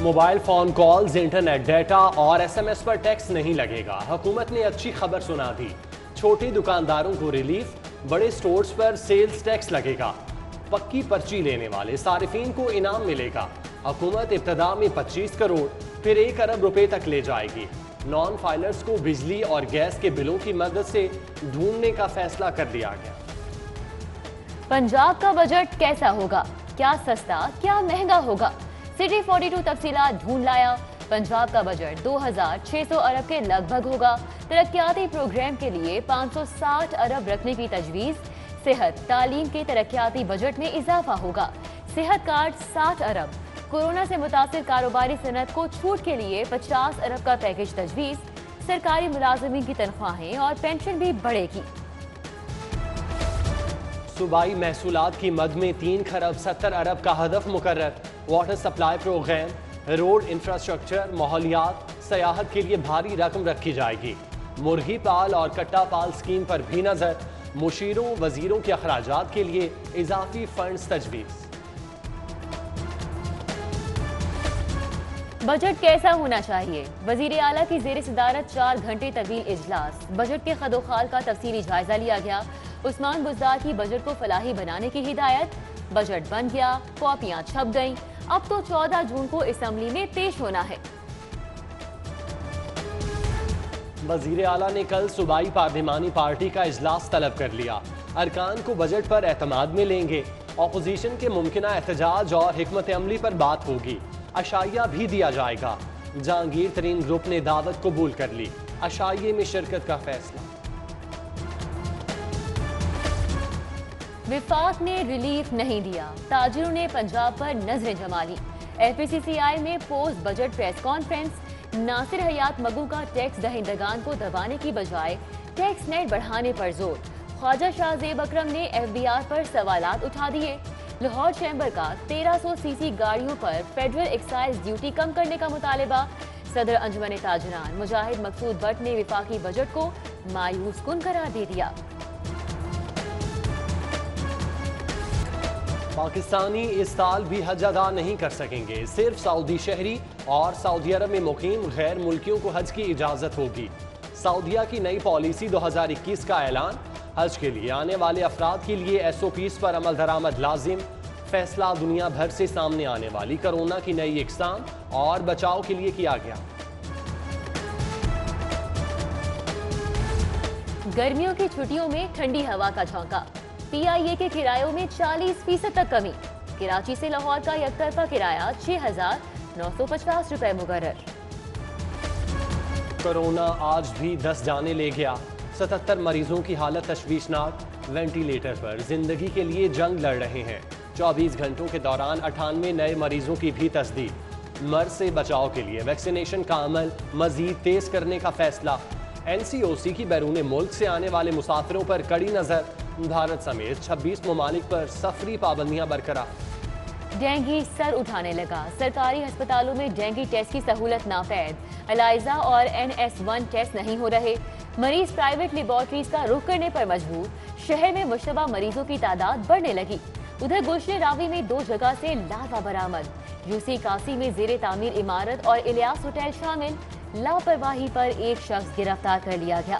Mobile phone calls, internet data اور S M S پر tax نہیں لگے گا۔ حکومت نے اچھی خبر سنا دی، چھوٹے دکانداروں کو ریلیف، بڑے سٹورز پر سیلز ٹیکس لگے گا، پکی پرچی لینے والے صارفین کو انعام ملے گا۔ حکومت ابتدا میں 25 کروڑ پھر 1 ارب روپے تک لے جائے گی۔ نان فائلرز کو بجلی اور گیس کے بلوں کی مدد سے ڈھونڈنے کا فیصلہ کر لیا گیا۔ پنجاب کا بجٹ کیسا ہوگا؟ کیا سستا، کیا مہنگا ہوگا؟ سٹی 42 تفصیلات ڈھونڈ لایا۔ پنجاب کا بجٹ 2600 ارب کے لگ بھگ ہوگا۔ ترقیاتی پروگرام کے لیے 560 ارب رکھنے کی تجویز۔ صحت تعلیم کے ترقیاتی بجٹ میں اضافہ ہوگا۔ صحت کارڈ 60 ارب۔ کورونا سے متاثر کاروباری صنعت کو چھوٹ کے لیے 50 ارب کا پیکج تجویز۔ سرکاری ملازمین کی تنخواہیں اور پینشن بھی بڑھے گی۔ صوبائی محصولات کی مد میں 3 کھرب 70 ارب کا ہدف مقرر۔ Water supply programme, road infrastructure, ماحولیات، سیاحت کے لیے بھاری رقم رکھی جائے گی۔ مرغی پال اور کٹا پال اسکیم پر بھی نظر۔ مشیروں وزیروں کے اخراجات کے لیے اضافی فنڈز تجویز۔ بجٹ کیسا ہونا چاہیے؟ وزیر اعلیٰ کی زیر صدارت 4 گھنٹے طویل اجلاس۔ بجٹ کے خد و خال کا تفصیلی جائزہ لیا گیا۔ عثمان بزدار کی بجٹ کو فلاحی بنانے کی ہدایت۔ بجٹ بن گیا، کاپیاں چھپ گئیں، اب تو 14 جون کو اسمبلی میں پیش ہونا ہے۔ وزیر اعلیٰ نے کل صوبائی پارلیمانی پارٹی کا اجلاس طلب کر لیا۔ ارکان کو بجٹ پر اعتماد میں لیں گے۔ اپوزیشن کے ممکنہ احتجاج اور حکمت عملی پر بات ہوگی۔ عشائیہ بھی دیا جائے گا۔ جہانگیر ترین گروپ نے دعوت قبول کر لی۔ عشائیے میں شرکت کا فیصلہ۔ وفاق نے ریلیف نہیں دیا، تاجروں نے پنجاب پر نظریں جما لی۔ ایف پی سی سی آئی میں پوسٹ بجٹ پریس کانفرنس۔ ناصر حیات مگو کا ٹیکس دہندگان کو دبانے کی بجائے ٹیکس نیٹ بڑھانے پر زور۔ خواجہ شاہ زیب اکرم نے ایف بی آر پر سوالات اٹھا دیے۔ لاہور چیمبر کا 1300 سی سی گاڑیوں پر فیڈرل ایکسائز ڈیوٹی کم کرنے کا مطالبہ۔ صدر انجمن تاجران مجاہد مقصود بٹ نے وفاقی بجٹ کو مایوس کن قرار دے دیا۔ پاکستانی اس سال بھی حج ادا نہیں کر سکیں گے۔ صرف سعودی شہری اور سعودی عرب میں مقیم غیر ملکیوں کو حج کی اجازت ہوگی۔ سعودیہ کی نئی پالیسی 2021 کا اعلان۔ حج کے لیے آنے والے افراد کے لیے ایس او پیز پر عمل درآمد لازم۔ فیصلہ دنیا بھر سے سامنے آنے والی کورونا کی نئی اقسام اور بچاؤ کے لیے کیا گیا۔ گرمیوں کی چھٹیوں میں ٹھنڈی ہوا کا جھونکا۔ پی آئی اے کے کرایوں میں 40% تک کمی۔ کراچی سے لاہور کا یک طرفہ کرایہ 6,950 روپے مقرر۔ کورونا آج بھی 10 جانیں لے گیا۔ 77 مریضوں کی حالت تشویشناک، وینٹیلیٹر پر زندگی کے لیے جنگ لڑ رہے ہیں۔ 24 گھنٹوں کے دوران 98 نئے مریضوں کی بھی تصدیق۔ مرض سے بچاؤ کے لیے ویکسینیشن کا عمل مزید تیز کرنے کا فیصلہ۔ این سی او سی کی بیرون ملک سے آنے والے مسافروں پر کڑی نظر۔ بھارت سمیت 26 ممالک پر سفری پابندیاں برقرار۔ ڈینگی سر اٹھانے لگا۔ سرکاری ہسپتالوں میں ڈینگی ٹیسٹ کی سہولت نافید۔ الائزہ اور NS1 ٹیسٹ نہیں ہو رہے۔ مریض پرائیویٹ لیبارٹریز کا رخ کرنے پر مجبور۔ شہر میں مشتبہ مریضوں کی تعداد بڑھنے لگی۔ ادھر گلشن راوی میں 2 جگہ سے لاوا برآمد۔ یو سی کاسی میں زیر تعمیر عمارت اور الیاس ہوٹل شامل۔ لاپرواہی پر ایک شخص گرفتار کر لیا گیا۔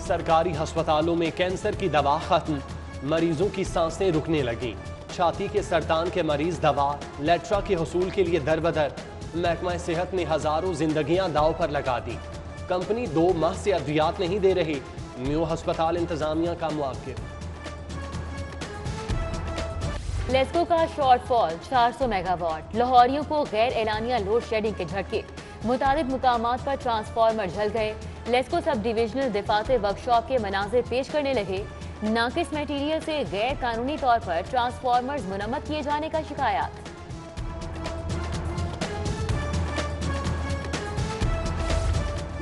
سرکاری ہسپتالوں میں کینسر کی دوا ختم۔ مریضوں کی سانسیں رکنے لگیں۔ چھاتی کے سرطان کے مریض دوا لیٹرا کے حصول کے لیے دربدر۔ محکمہ صحت نے ہزاروں زندگیاں داؤ پر لگا دی۔ کمپنی 2 ماہ سے ادویات نہیں دے رہی۔ نیو ہسپتال انتظامیہ کا موقف۔ لیسکو کا شارٹ فال 400 میگا واٹ۔ لاہوریوں کو غیر اعلانیہ لوڈ شیڈنگ کے جھٹکے۔ متعدد مقامات پر ٹرانسفارمر جل گئے۔ لیسکو سب ڈویژنل دفاتر ورکشاپ کے مناظر پیش کرنے لگے۔ ناقص میٹیریل سے غیر قانونی طور پر ٹرانسفارمرز مرمت کیے جانے کا شکایات۔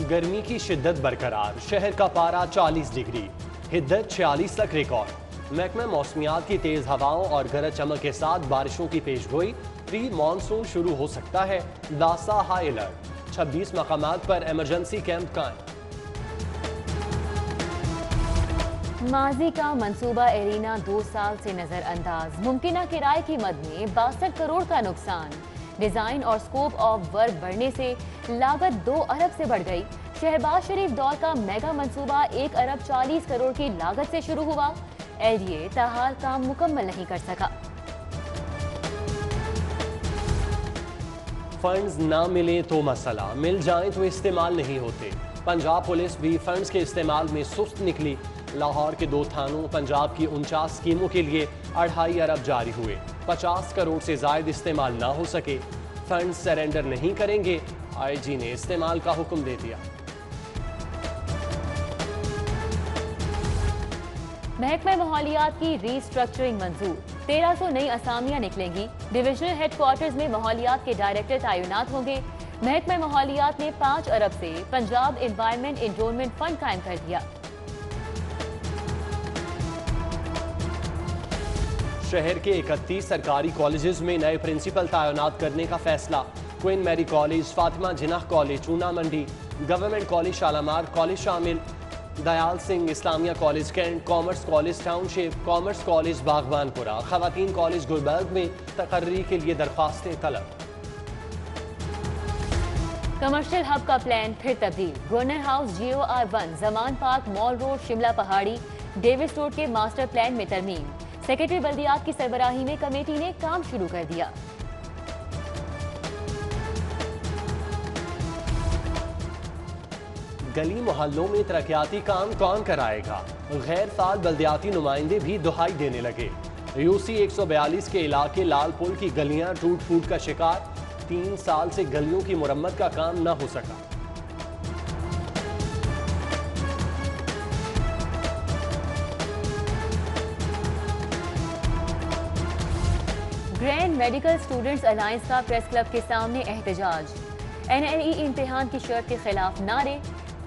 گرمی کی شدت برقرار۔ شہر کا پارہ 40 ڈگری، حدت 46 تک ریکارڈ۔ محکمہ موسمیات کی تیز ہواؤں اور گرج چمک کے ساتھ بارشوں کی پیش گوئی۔ پری مانسون شروع ہو سکتا ہے۔ داسا ہائی الرٹ۔ 26 مقامات پر ایمرجنسی کیمپ قائم۔ ماضی کا منصوبہ ایرینا 2 سال سے نظر انداز، ممکنہ کرائے کی مد میں 62 کروڑ کا نقصان، ڈیزائن اور سکوپ آف ورک بڑھنے سے لاگت 2 ارب سے بڑھ گئی۔ شہباز شریف دور کا میگا منصوبہ 1 ارب 40 کروڑ کی لاگت سے شروع ہوا، LDA تاحال کام مکمل نہیں کر سکا۔ فنڈز نہ ملیں تو مسئلہ، مل جائیں تو استعمال نہیں ہوتے۔ پنجاب پولیس بھی فنڈز کے استعمال میں سست نکلی۔ لاہور کے 2 تھانوں پنجاب کی 49 اسکیموں کے لیے 2.5 ارب جاری ہوئے، 50 کروڑ سے زائد استعمال نہ ہو سکے۔ فنڈز سرنڈر نہیں کریں گے، IG نے استعمال کا حکم دے دیا۔ محکمہ ماحولیات کی ری اسٹرکچرنگ منظور، 1300 نئی اسامیاں نکلیں گی۔ ڈویژنل ہیڈ کوارٹرز میں ماحولیات کے ڈائریکٹر تعینات ہوں گے۔ محکمہ ماحولیات نے 5 ارب سے پنجاب انوائرمنٹ انڈورمنٹ فنڈ قائم کر دیا۔ شہر کے 31 سرکاری کالجز میں نئے پرنسپل تعینات کرنے کا فیصلہ۔ Queen Mary college, Fatima Jinnah college Chuna Mandi, government college Shalamar college شامل، Dyal Singh Islamia college cantt, commerce college township, commerce college Baghbanpura, خواتین کالج گلبرگ میں تقرری کے لیے درخواستیں طلب۔ کمرشل ہب کا پلان پھر تبدیل، گورنر ہاؤس GOR1 زمان پارک مال روڈ شملہ پہاڑی ڈیوس روڈ کے ماسٹر پلان میں ترمیم۔ سیکرٹری بلدیات کی سربراہی میں کمیٹی نے کام شروع کر دیا۔ گلی محلوں میں ترقیاتی کام کون کرائے گا؟ غیر فعال بلدیاتی نمائندے بھی دہائی دینے لگے۔ UC 142 کے علاقے لال پل کی گلیاں ٹوٹ پھوٹ کا شکار، 3 سال سے گلیوں کی مرمت کا کام نہ ہو سکا۔ گرینڈ میڈیکل اسٹوڈنٹس الائنس کا پریس کلب کے سامنے احتجاج، NLE امتحان کی شرط کے خلاف نعرے،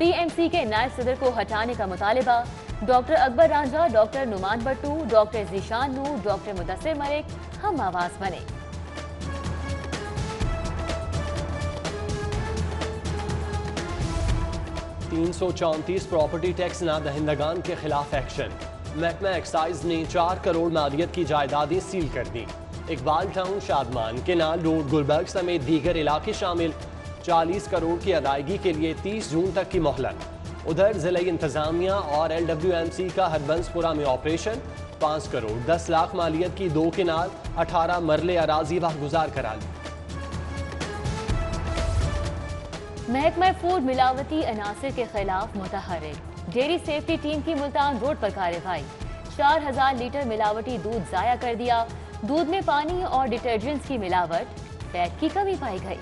PMC کے نائب صدر کو ہٹانے کا مطالبہ۔ ڈاکٹر اکبر رانجھا، ڈاکٹر نعمان بٹو، ڈاکٹر ذیشان نور، ڈاکٹر مدثر ملک ہم آواز بنے۔ $334 پراپرٹی ٹیکس نہ دہندگان کے خلاف ایکشن۔ محکمہ ایکسائز نے 4 کروڑ مالیت کی جائیدادیں سیل کر دیں۔ Iqbal town, Shadman, canal road, Gulberg سمیت دیگر علاقے شامل۔ 40 کروڑ کی ادائیگی کے لیے 30 جون تک کی مہلت۔ ادھر ضلعی انتظامیہ اور LWMC کا ہربنس پورہ میں آپریشن، 5 کروڑ 10 لاکھ مالیت کی 2 کینال، 18 مرلے اراضی واگزار کرا لی۔ محکمہ فوڈ ملاوٹی عناصر کے خلاف متحرک، ڈیری سیفٹی ٹیم کی ملتان روڈ پر کارروائی، 4000 لیٹر ملاوٹی دودھ ضائع کر دیا۔ دودھ میں پانی اور ڈٹرجنٹس کی ملاوٹ، فیٹ کی کمی پائی گئی۔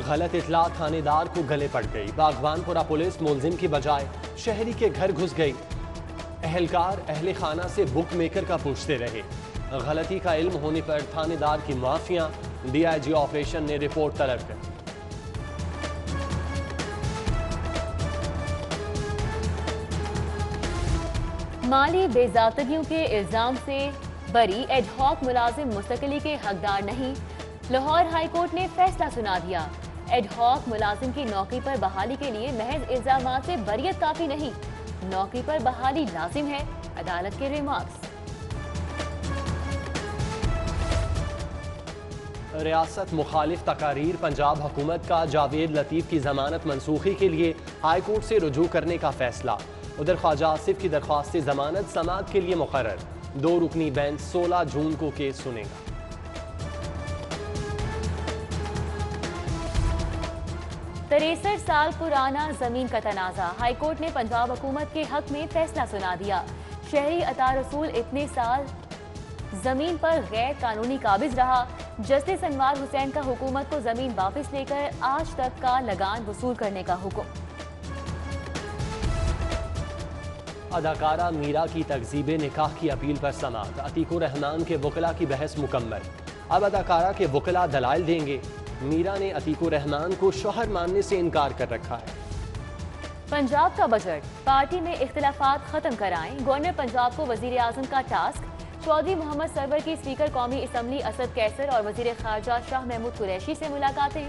غلط اطلاع تھانے دار کو گلے پڑ گئی، باغبان پورہ پولیس ملزم کی بجائے شہری کے گھر گھس گئی۔ اہلکار اہل خانہ سے بک میکر کا پوچھتے رہے۔ غلطی کا علم ہونے پر تھانے دار کی معافیاں، DIG آپریشن نے رپورٹ طلب کر دی۔ مالی بے ضابطگیوں کے الزام سے بری ایڈ ہاک ملازم مستقلی کے حقدار نہیں، لاہور ہائی کورٹ نے فیصلہ سنا دیا۔ ایڈ ہاک ملازم کی نوکری پر بحالی کے لیے محض الزامات سے بریت کافی نہیں، نوکری پر بحالی لازم ہے، عدالت کے ریمارکس۔ ریاست مخالف تقاریر، پنجاب حکومت کا جاوید لطیف کی ضمانت منسوخی کے لیے ہائی کورٹ سے رجوع کرنے کا فیصلہ۔ ادھر خواجہ آصف کی درخواست ضمانت سماعت کے لیے مقرر، 2 رکنی بینچ 16 جون کو کیس سنے گا۔ 63 سال پرانا زمین کا تنازع، ہائی کورٹ نے پنجاب حکومت کے حق میں فیصلہ سنا دیا۔ شہری عطا رسول اتنے سال زمین پر غیر قانونی قابض رہا، جسٹس انوار حسین کا حکومت کو زمین واپس لے کر آج تک کا لگان وصول کرنے کا حکم۔ اداکارہ میرا کی تکذیب نکاح کی اپیل پر سماعت، عتیق الرحمان کے وکلاء کی بحث مکمل۔ اب اداکارہ کے وکلاء دلائل دیں گے۔ میرا نے عتیق الرحمان کو شوہر ماننے سے انکار کر رکھا ہے۔ پنجاب کا بجٹ، پارٹی میں اختلافات ختم کرائیں، گورنر پنجاب کو وزیر اعظم کا ٹاسک۔ چودھری محمد سرور کی اسپیکر قومی اسمبلی اسد کیسر اور وزیر خارجہ شاہ محمود قریشی سے ملاقاتیں،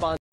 5